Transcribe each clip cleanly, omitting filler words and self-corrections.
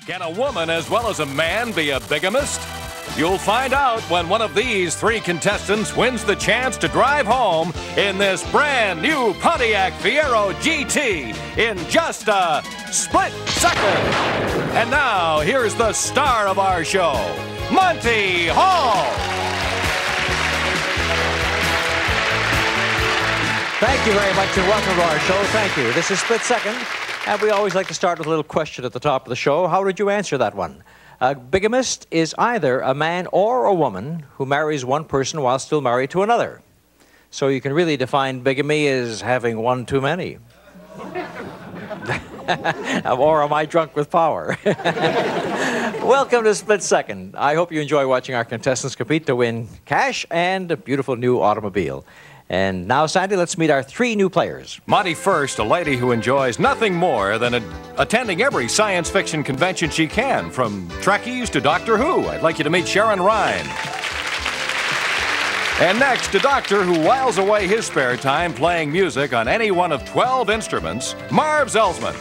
Can a woman as well as a man be a bigamist? You'll find out when one of these three contestants wins the chance to drive home in this brand new Pontiac Fiero GT in just a split second. And now, here's the star of our show, Monty Hall. Thank you very much and welcome to our show. Thank you. This is Split Second, and we always like to start with a little question at the top of the show. How did you answer that one? A bigamist is either a man or a woman who marries one person while still married to another. So you can really define bigamy as having one too many. Or am I drunk with power? Welcome to Split Second. I hope you enjoy watching our contestants compete to win cash and a beautiful new automobile. And now, Sandy, let's meet our three new players. Monty first, a lady who enjoys nothing more than attending every science fiction convention she can, from Trekkies to Doctor Who. I'd like you to meet Sharon Ryan. And next, a doctor who whiles away his spare time playing music on any one of 12 instruments, Marv Zelsman.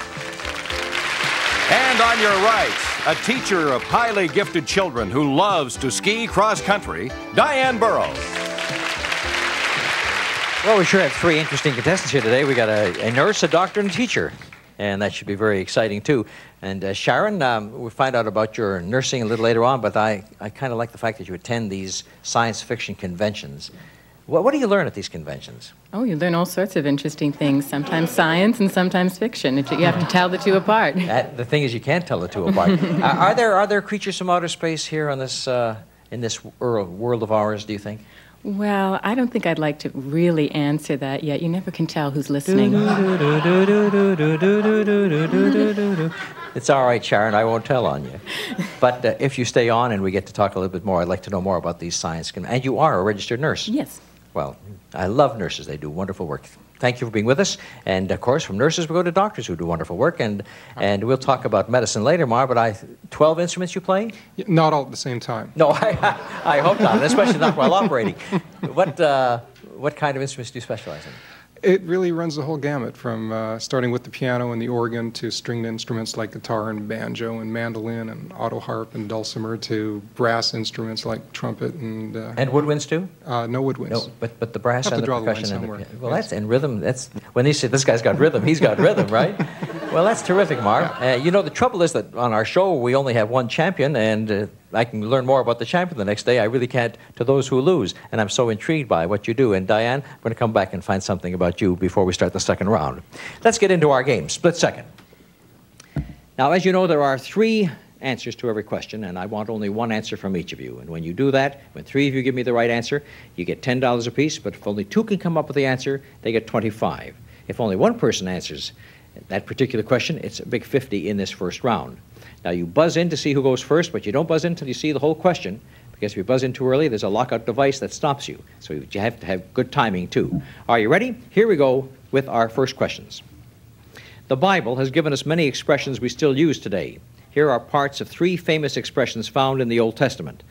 And on your right, a teacher of highly gifted children who loves to ski cross-country, Diane Burrows. Well, we sure have three interesting contestants here today. We got a nurse, a doctor, and a teacher. And that should be very exciting, too. And Sharon, we'll find out about your nursing a little later on, but I kind of like the fact that you attend these science fiction conventions. What do you learn at these conventions? Oh, you learn all sorts of interesting things, sometimes science and sometimes fiction. You have to tell the two apart. The thing is, you can't tell the two apart. Are there creatures from outer space here on this, in this world of ours, do you think? Well, I don't think I'd like to really answer that yet. You never can tell who's listening. It's all right, Sharon. I won't tell on you. But if you stay on and we get to talk a little bit more, I'd like to know more about these science. And you are a registered nurse. Yes. Well, I love nurses. They do wonderful work. Thank you for being with us. And, of course, from nurses, we go to doctors who do wonderful work. And we'll talk about medicine later, Marv, but 12 instruments you play? Not all at the same time. No, I hope not, especially not while operating. What kind of instruments do you specialize in? It really runs the whole gamut, from starting with the piano and the organ to stringed instruments like guitar and banjo and mandolin and auto harp and dulcimer, to brass instruments like trumpet and... And woodwinds too? No woodwinds. No, but the brass and the percussion and the... Well, that's in rhythm. That's when they say this guy's got rhythm, he's got rhythm, right? Well, that's terrific, Marv. You know, the trouble is that on our show we only have one champion, and I can learn more about the champion the next day. I really can't to those who lose, and I'm so intrigued by what you do. And Diane, we're going to come back and find something about you before we start the second round. Let's get into our game, Split Second. Now, as you know, there are three answers to every question, and I want only one answer from each of you. And when you do that, when three of you give me the right answer, you get $10 apiece, but if only two can come up with the answer, they get $25. If only one person answers that particular question, it's a big 50 in this first round. Now, you buzz in to see who goes first, but you don't buzz in until you see the whole question, because if you buzz in too early, there's a lockout device that stops you. So you have to have good timing, too. Are you ready? Here we go with our first questions. The Bible has given us many expressions we still use today. Here are parts of three famous expressions found in the Old Testament.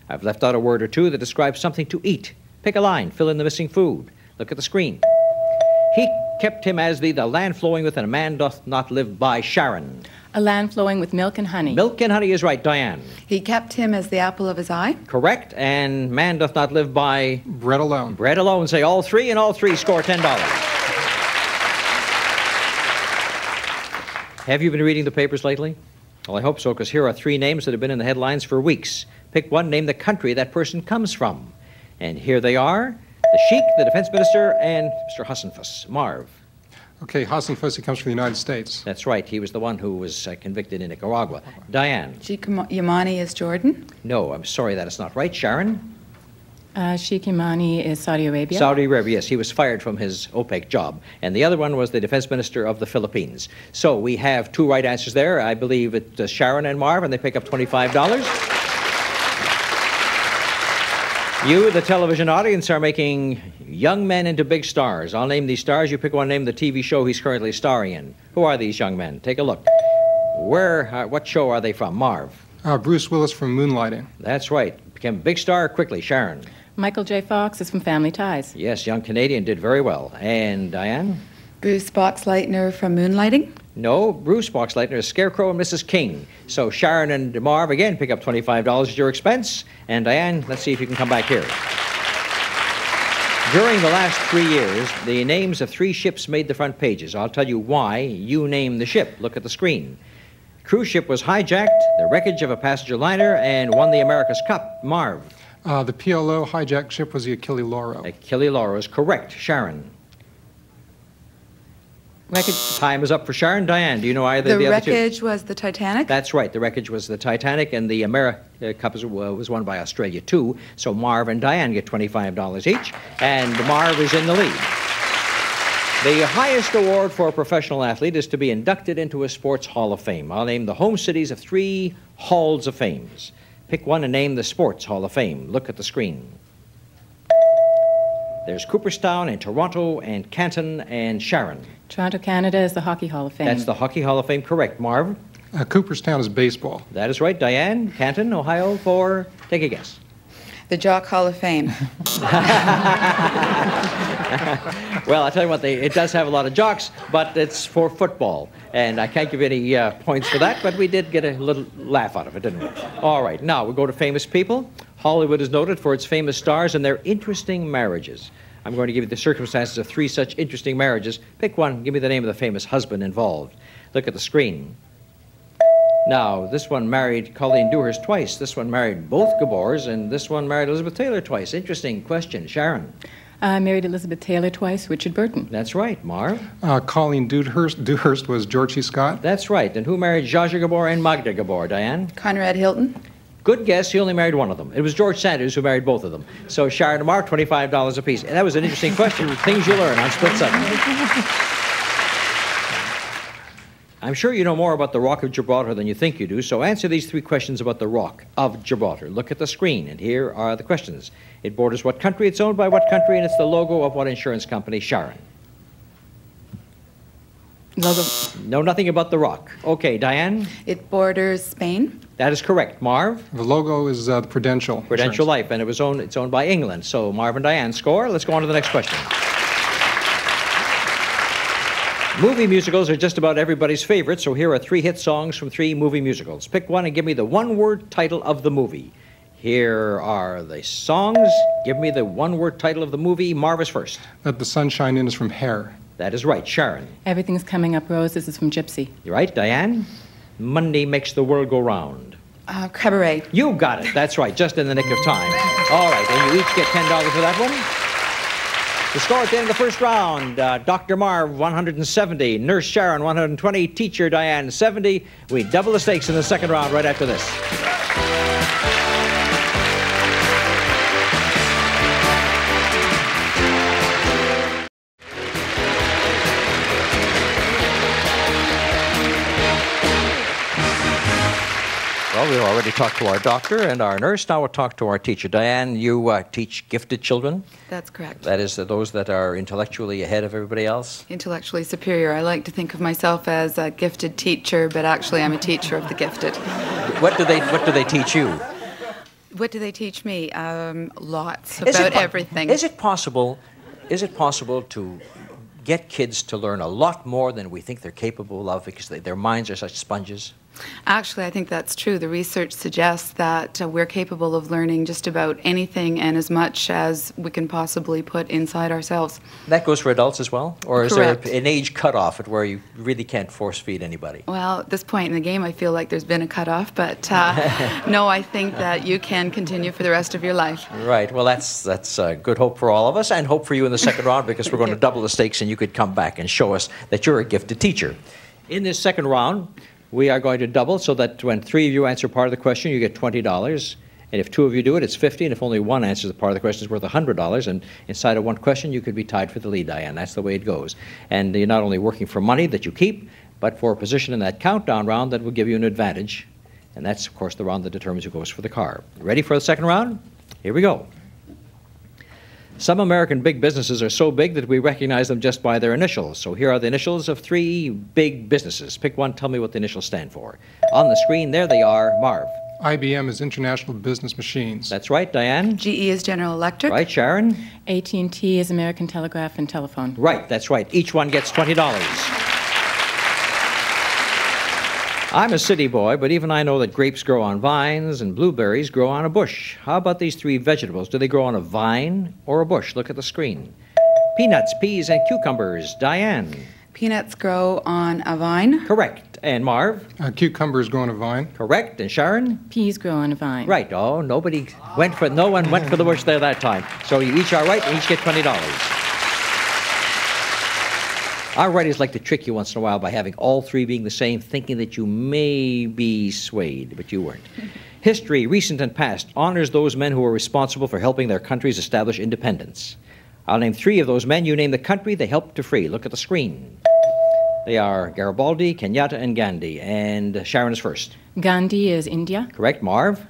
I've left out a word or two that describes something to eat. Pick a line, fill in the missing food. Look at the screen. He kept him as the land flowing with, and a man doth not live by. Sharon. A land flowing with milk and honey. Milk and honey is right. Diane. He kept him as the apple of his eye. Correct. And man doth not live by... Bread alone. Bread alone. Say all three, and all three score $10. Have you been reading the papers lately? Well, I hope so, because here are three names that have been in the headlines for weeks. Pick one, name the country that person comes from. And here they are. The Sheik, the defense minister, and Mr. Hassenfuss. Marv. Okay, Hassan Fussi comes from the United States. That's right. He was the one who was convicted in Nicaragua. Diane. Sheikh Yamani is Jordan. No, I'm sorry, that is not right. Sharon. Sheikh Yamani is Saudi Arabia. Saudi Arabia, yes. He was fired from his OPEC job. And the other one was the defense minister of the Philippines. So we have two right answers there. I believe it's Sharon and Marv, and they pick up $25. You, the television audience, are making young men into big stars. I'll name these stars. You pick one, name the TV show he's currently starring in. Who are these young men? Take a look. What show are they from? Marv. Bruce Willis from Moonlighting. That's right. Became a big star quickly. Sharon. Michael J. Fox is from Family Ties. Yes, young Canadian, did very well. And Diane? Bruce Boxleitner from Moonlighting. No, Bruce Boxleitner is Scarecrow and Mrs. King. So Sharon and Marv, again, pick up $25 at your expense. And Diane, let's see if you can come back here. During the last 3 years, the names of 3 ships made the front pages. I'll tell you why. You name the ship. Look at the screen. Cruise ship was hijacked, the wreckage of a passenger liner, and won the America's Cup. Marv. The PLO hijacked ship was the Achille Lauro. Achille Lauro is correct. Sharon. Wreckage. Time is up for Sharon. Diane, do you know either of The the other two? wreckage was the Titanic. That's right. The wreckage was the Titanic, and the America Cup was won by Australia, too. So Marv and Diane get $25 each, and Marv is in the lead. The highest award for a professional athlete is to be inducted into a sports hall of fame. I'll name the home cities of 3 halls of fames. Pick one and name the sports hall of fame. Look at the screen. There's Cooperstown and Toronto and Canton and Sharon. Toronto, Canada is the Hockey Hall of Fame. That's the Hockey Hall of Fame, correct. Marv? Cooperstown is baseball. That is right. Diane, Canton, Ohio, for, take a guess. The Jock Hall of Fame. Well, I'll tell you what, it does have a lot of jocks, but it's for football. And I can't give any points for that, but we did get a little laugh out of it, didn't we? All right, now we go to famous people. Hollywood is noted for its famous stars and their interesting marriages. I'm going to give you the circumstances of 3 such interesting marriages. Pick one, give me the name of the famous husband involved. Look at the screen. Now, this one married Colleen Dewhurst twice. This one married both Gabors, and this one married Elizabeth Taylor twice. Interesting question. Sharon. I married Elizabeth Taylor twice, Richard Burton. That's right. Marv. Colleen Dewhurst was George C. Scott. That's right. And who married Zsa Zsa Gabor and Magda Gabor? Diane. Conrad Hilton. Good guess. He only married one of them. It was George Sanders who married both of them. So Sharon and Mark, $25 apiece. And that was an interesting question. Things you learn on Split Second. I'm sure you know more about the Rock of Gibraltar than you think you do, so answer these 3 questions about the Rock of Gibraltar. Look at the screen, and here are the questions. It borders what country, it's owned by what country, and it's the logo of what insurance company? Sharon. Logo. Know nothing about the Rock. Okay, Diane? It borders Spain. That is correct. Marv? The logo is the Prudential. Prudential Insurance. Life, and it's owned by England. So Marv and Diane score. Let's go on to the next question. Movie musicals are just about everybody's favorite, so here are 3 hit songs from 3 movie musicals. Pick one and give me the one-word title of the movie. Here are the songs. Give me the one-word title of the movie. Marv is first. Let the Sunshine In is from Hair. That is right. Sharon. Everything's Coming Up Roses is from Gypsy. You're right. Diane. Monday Makes the World Go Round. Cabaret. You got it. That's right. Just in the nick of time. All right. And you each get $10 for that one. The score at the end of the first round, Dr. Marv, 170, Nurse Sharon, 120, Teacher Diane, 70. We double the stakes in the second round right after this. Well, we've already talked to our doctor and our nurse. Now we'll talk to our teacher. Diane, you teach gifted children? That's correct. That is those that are intellectually ahead of everybody else? Intellectually superior. I like to think of myself as a gifted teacher, but actually I'm a teacher of the gifted. What do they teach you? What do they teach me? Lots about everything. Is it possible to get kids to learn a lot more than we think they're capable of because their minds are such sponges? Actually, I think that's true. The research suggests that we're capable of learning just about anything and as much as we can possibly put inside ourselves. That goes for adults as well? Or is Correct. there an age cutoff at where you really can't force feed anybody? Well, at this point in the game, I feel like there's been a cutoff, but no, I think that you can continue for the rest of your life. Right. Well, that's good hope for all of us, and hope for you in the second round, because we're going to double the stakes and you could come back and show us that you're a gifted teacher. In this second round, we are going to double so that when 3 of you answer part of the question, you get $20. And if 2 of you do it, it's $50. And if only 1 answers the part of the question, it's worth $100. And inside of 1 question, you could be tied for the lead, Diane. That's the way it goes. And you're not only working for money that you keep, but for a position in that countdown round that will give you an advantage. And that's, of course, the round that determines who goes for the car. Ready for the second round? Here we go. Some American big businesses are so big that we recognize them just by their initials. So here are the initials of 3 big businesses. Pick one, tell me what the initials stand for. On the screen, there they are. Marv. IBM is International Business Machines. That's right. Diane. GE is General Electric. Right. Sharon. AT&T is American Telegraph and Telephone. Right. That's right. Each one gets $20. I'm a city boy, but even I know that grapes grow on vines and blueberries grow on a bush. How about these three vegetables? Do they grow on a vine or a bush? Look at the screen. Peanuts, peas, and cucumbers. Diane. Peanuts grow on a vine. Correct. And Marv? Cucumbers grow on a vine. Correct. And Sharon? Peas grow on a vine. Right. Oh, no one went for the bush there that time. So you each are right and each get $20. Our writers like to trick you once in a while by having all three being the same, thinking that you may be swayed, but you weren't. History, recent and past, honors those men who were responsible for helping their countries establish independence. I'll name three of those men. You name the country they helped to free. Look at the screen. They are Garibaldi, Kenyatta, and Gandhi. And Sharon is first. Gandhi is India. Correct. Marv?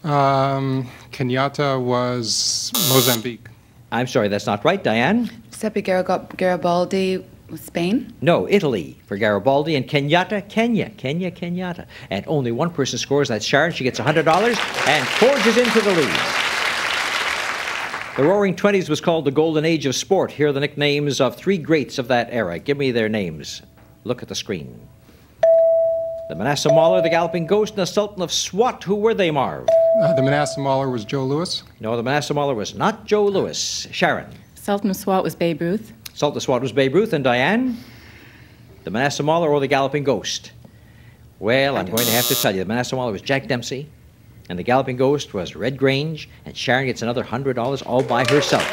Kenyatta was Mozambique. I'm sorry, that's not right. Diane? Giuseppe Garibaldi was Spain. No, Italy for Garibaldi, and Kenyatta, Kenyatta. And only one person scores, that's Sharon. She gets $100 and forges into the lead. The Roaring Twenties was called the Golden Age of Sport. Here are the nicknames of three greats of that era. Give me their names. Look at the screen. The Manasseh Mauler, the Galloping Ghost, and the Sultan of Swat. Who were they, Marv? The Manasseh Mauler was Joe Louis. No, the Manasseh Mauler was not Joe Louis. Sharon. Sultan of Swat was Babe Ruth. Sultan of Swat was Babe Ruth. And Diane? The Manasseh Mauler or the Galloping Ghost? Well, I'm going to have to tell you. The Manasseh Mauler was Jack Dempsey, and the Galloping Ghost was Red Grange, and Sharon gets another $100 all by herself.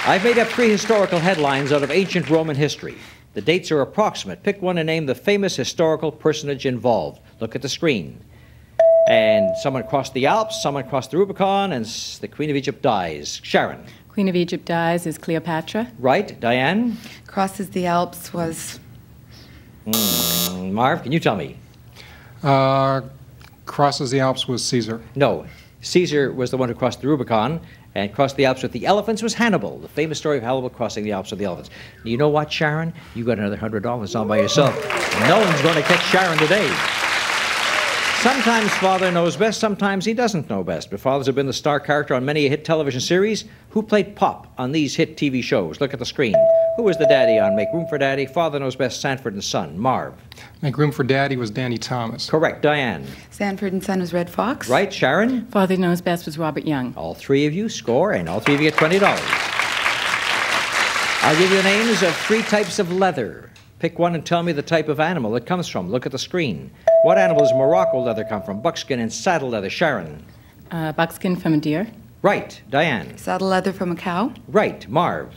I've made up three historical headlines out of ancient Roman history. The dates are approximate. Pick one and name the famous historical personage involved. Look at the screen. And someone crossed the Alps, someone crossed the Rubicon, and the Queen of Egypt dies. Sharon. Queen of Egypt dies is Cleopatra. Right. Diane? Crosses the Alps was... Marv, can you tell me? Crosses the Alps was Caesar. No. Caesar was the one who crossed the Rubicon, and crossed the Alps with the elephants was Hannibal, the famous story of Hannibal crossing the Alps with the elephants. You know what, Sharon? You got another $100 all by yourself. No one's going to catch Sharon today. Sometimes Father knows best, sometimes he doesn't know best. But fathers have been the star character on many a hit television series. Who played Pop on these hit TV shows? Look at the screen. Who was the daddy on Make Room for Daddy? Father Knows Best, Sanford and Son. Marv. Make Room for Daddy was Danny Thomas. Correct. Diane. Sanford and Son was Red Fox. Right. Sharon. Father Knows Best was Robert Young. All three of you score, and all three of you get $20. I'll give you the names of three types of leather. Pick one and tell me the type of animal it comes from. Look at the screen. What animal does Morocco leather come from? Buckskin and saddle leather. Sharon. Buckskin from a deer. Right. Diane. Saddle leather from a cow. Right. Marv.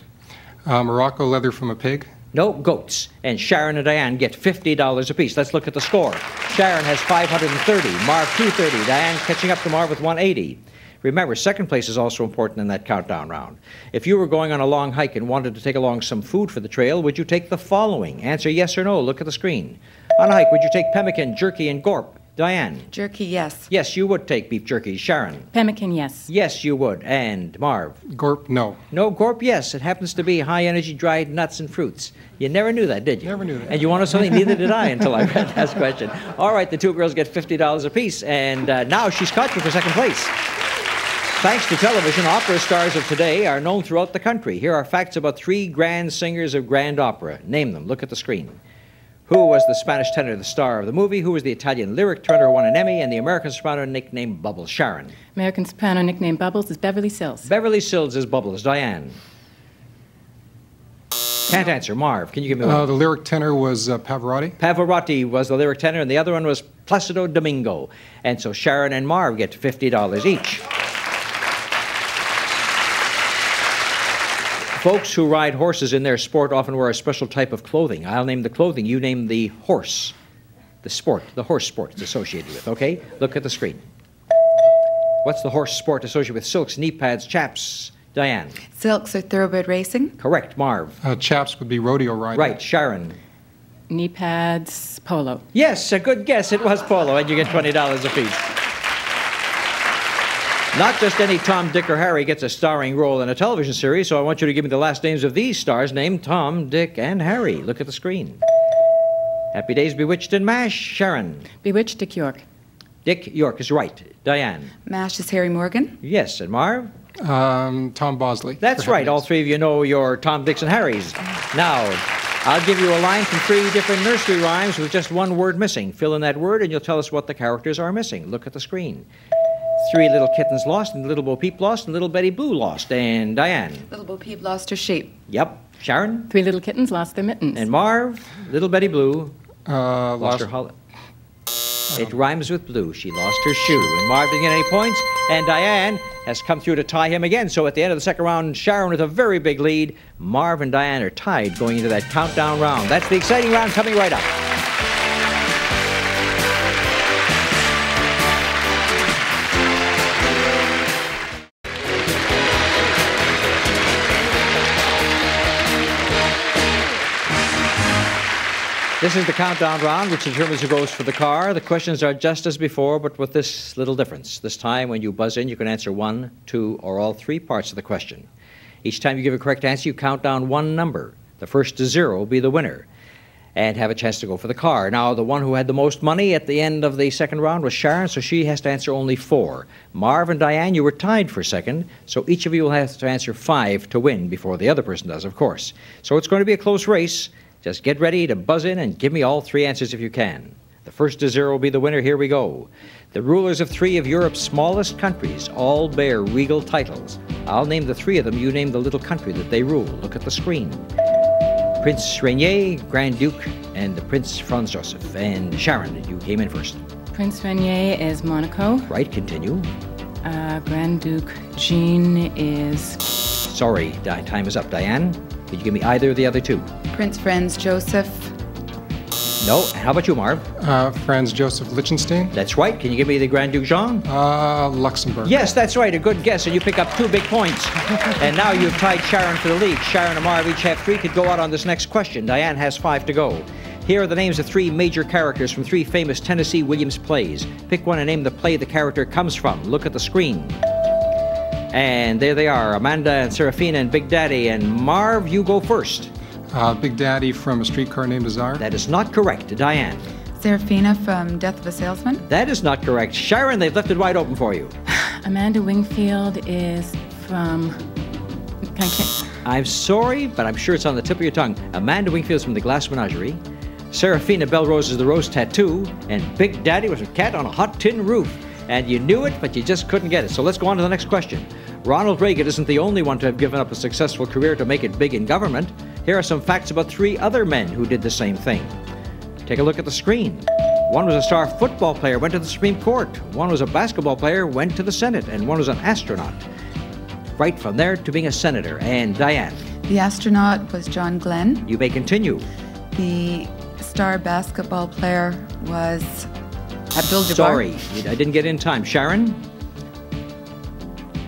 Morocco leather from a pig. No, goats. And Sharon and Diane get $50 apiece. Let's look at the score. Sharon has 530, Marv 230, Diane catching up to Marv with 180. Remember, second place is also important in that countdown round. If you were going on a long hike and wanted to take along some food for the trail, would you take the following? Answer yes or no. Look at the screen. On a hike, would you take pemmican, jerky, and gorp? Diane. Jerky, yes. Yes, you would take beef jerky. Sharon. Pemmican, yes. Yes, you would. And Marv. Gorp, no. No, gorp, yes. It happens to be high-energy dried nuts and fruits. You never knew that, did you? Never knew that. And you want to know something? Neither did I until I read that question. All right, the two girls get $50 apiece, and now she's caught you for second place. Thanks to television, opera stars of today are known throughout the country. Here are facts about three grand singers of grand opera. Name them. Look at the screen. Who was the Spanish tenor, the star of the movie? Who was the Italian lyric turner who won an Emmy? And the American soprano nicknamed Bubbles? Sharon. American soprano nicknamed Bubbles is Beverly Sills. Beverly Sills is Bubbles. Diane. Can't answer. Marv, can you give me one? The lyric tenor was Pavarotti. Pavarotti was the lyric tenor, and the other one was Placido Domingo. And so Sharon and Marv get $50 each. Folks who ride horses in their sport often wear a special type of clothing. I'll name the clothing. You name the horse. The sport. The horse sport it's associated with, okay? Look at the screen. What's the horse sport associated with? Silks, knee pads, chaps. Diane. Silks are thoroughbred racing. Correct. Marv. Chaps would be rodeo riding. Right. Sharon. Knee pads, polo. Yes, a good guess. It was polo, and you get $20 apiece. Not just any Tom, Dick, or Harry gets a starring role in a television series, so I want you to give me the last names of these stars named Tom, Dick, and Harry. Look at the screen. Happy Days, Bewitched, and MASH. Sharon. Bewitched, Dick York. Dick York is right. Diane. MASH is Harry Morgan. Yes, and Marv? Tom Bosley. That's right. All three of you know your Tom, Dicks, and Harrys. Now, I'll give you a line from 3 different nursery rhymes with just one word missing. Fill in that word and you'll tell us what the characters are missing. Look at the screen. 3 little kittens lost, and Little Bo Peep lost, and Little Betty Blue lost. And Diane. Little Bo Peep lost her sheep. Yep. Sharon. 3 little kittens lost their mittens. And Marv. Little Betty Blue lost her Lost. It rhymes with blue. She lost her shoe. And Marv didn't get any points. And Diane has come through to tie him again. So at the end of the second round, Sharon with a very big lead. Marv and Diane are tied going into that countdown round. That's the exciting round coming right up. This is the countdown round, which determines who goes for the car. The questions are just as before, but with this little difference. This time, when you buzz in, you can answer 1, 2, or all 3 parts of the question. Each time you give a correct answer, you count down 1 number. The first to 0 will be the winner and have a chance to go for the car. Now, the one who had the most money at the end of the second round was Sharon, so she has to answer only 4. Marv and Diane, you were tied for second, so each of you will have to answer 5 to win before the other person does, of course. So it's going to be a close race. Just get ready to buzz in and give me all 3 answers if you can. The first to 0 will be the winner. Here we go. The rulers of 3 of Europe's smallest countries all bear regal titles. I'll name the 3 of them. You name the little country that they rule. Look at the screen. Prince Rainier, Grand Duke, and the Prince Franz Joseph. And Sharon, you came in first. Prince Rainier is Monaco. Right, continue. Grand Duke Jean is... Sorry, time is up. Diane, could you give me either of the other 2? Prince Franz Joseph. No. How about you, Marv? Franz Joseph Liechtenstein. That's right. Can you give me the Grand Duke Jean? Luxembourg. Yes, that's right. A good guess, and you pick up 2 big points. And now you've tied Sharon for the lead. Sharon and Marv each have 3, could go out on this next question. Diane has 5 to go. Here are the names of 3 major characters from 3 famous Tennessee Williams plays. Pick one and name the play the character comes from. Look at the screen. And there they are, Amanda and Serafina and Big Daddy. And Marv, you go first. Big Daddy from A Streetcar Named Desire. That is not correct. Diane. Serafina from Death of a Salesman. That is not correct. Sharon, they've left it wide open for you. Amanda Wingfield is from... I'm sorry, but I'm sure it's on the tip of your tongue. Amanda Wingfield's from The Glass Menagerie. Serafina Belrose is The Rose Tattoo. And Big Daddy was a cat on a hot tin roof. And you knew it, but you just couldn't get it. So let's go on to the next question. Ronald Reagan isn't the only one to have given up a successful career to make it big in government. Here are some facts about 3 other men who did the same thing. Take a look at the screen. One was a star football player, went to the Supreme Court. One was a basketball player, went to the Senate. And one was an astronaut. Right from there to being a senator. And Diane. The astronaut was John Glenn. You may continue. The star basketball player was Abdul-Jabbar. Sorry, I didn't get in time. Sharon?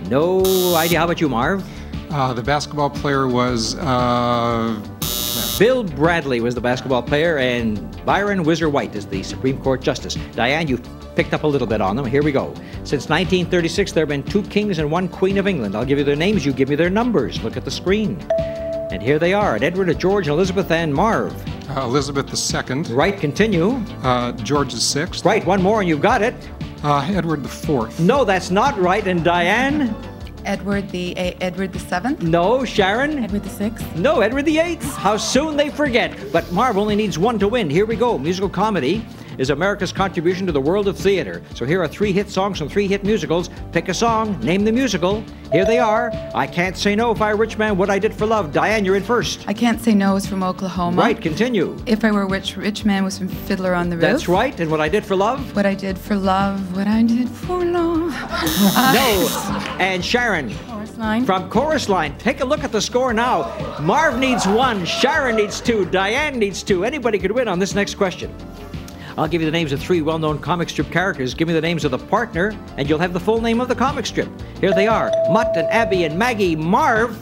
No idea. How about you, Marv? The basketball player was... Bill Bradley was the basketball player, and Byron Whizzer White is the Supreme Court Justice. Diane, you picked up a little bit on them. Here we go. Since 1936, there have been 2 kings and 1 queen of England. I'll give you their names. You give me their numbers. Look at the screen. And here they are. Edward, George, Elizabeth, and Marv. Elizabeth II. Right, continue. George VI. Right, one more and you've got it. Edward IV. No, that's not right. And Diane? Edward VII. No. Sharon? Edward VI. No, Edward VIII. How soon they forget. But Marv only needs 1 to win. Here we go. Musical comedy is America's contribution to the world of theater. So here are 3 hit songs from 3 hit musicals. Pick a song, name the musical. Here they are. I Can't Say No, If I Were a Rich Man, What I Did for Love. Diane, you're in first. I Can't Say No is from Oklahoma. Right, continue. If I Were a Rich Man was from Fiddler on the Roof. That's right. And What I Did for Love? What I Did for Love, What I Did for Love. No. And Sharon. Chorus line. From Chorus Line. Take a look at the score now. Marv needs 1. Sharon needs 2. Diane needs 2. Anybody could win on this next question. I'll give you the names of 3 well-known comic strip characters. Give me the names of the partner, and you'll have the full name of the comic strip. Here they are. Mutt and Abby and Maggie. Marv.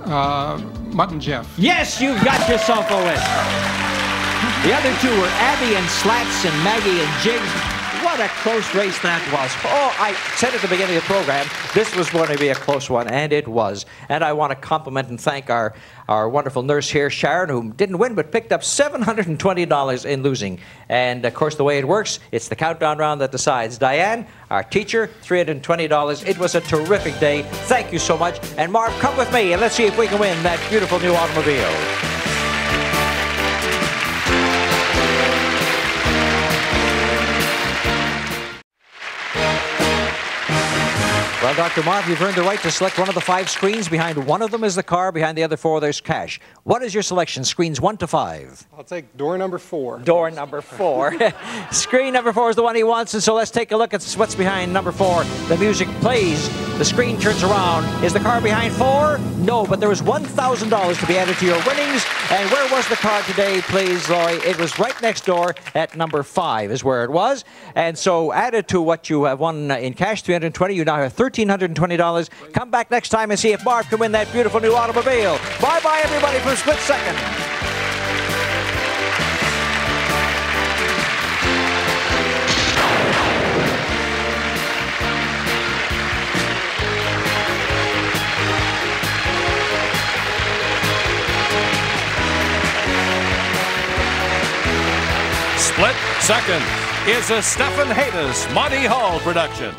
Mutt and Jeff. Yes, you've got yourself a win. The other 2 were Abby and Slats and Maggie and Jig. What a close race that was. Oh, I said at the beginning of the program, this was going to be a close one, and it was. And I want to compliment and thank our wonderful nurse here, Sharon, who didn't win but picked up $720 in losing. And, of course, the way it works, it's the countdown round that decides. Diane, our teacher, $320. It was a terrific day. Thank you so much. And, Marv, come with me, and let's see if we can win that beautiful new automobile. Well, Dr. Marv, you've earned the right to select one of the 5 screens. Behind one of them is the car. Behind the other 4, there's cash. What is your selection? Screens 1 to 5. I'll take door number 4. Door number 4. Screen number 4 is the one he wants, and so let's take a look at what's behind number 4. The music plays. The screen turns around. Is the car behind 4? No, but there was $1,000 to be added to your winnings. And where was the car today, please, Laurie? It was right next door at number 5 is where it was. And so added to what you have won in cash, $320, you now have $1,320. Come back next time and see if Marv can win that beautiful new automobile. Bye-bye, everybody, from Split Second. Split Second is a Stephen Haydas, Monty Hall production.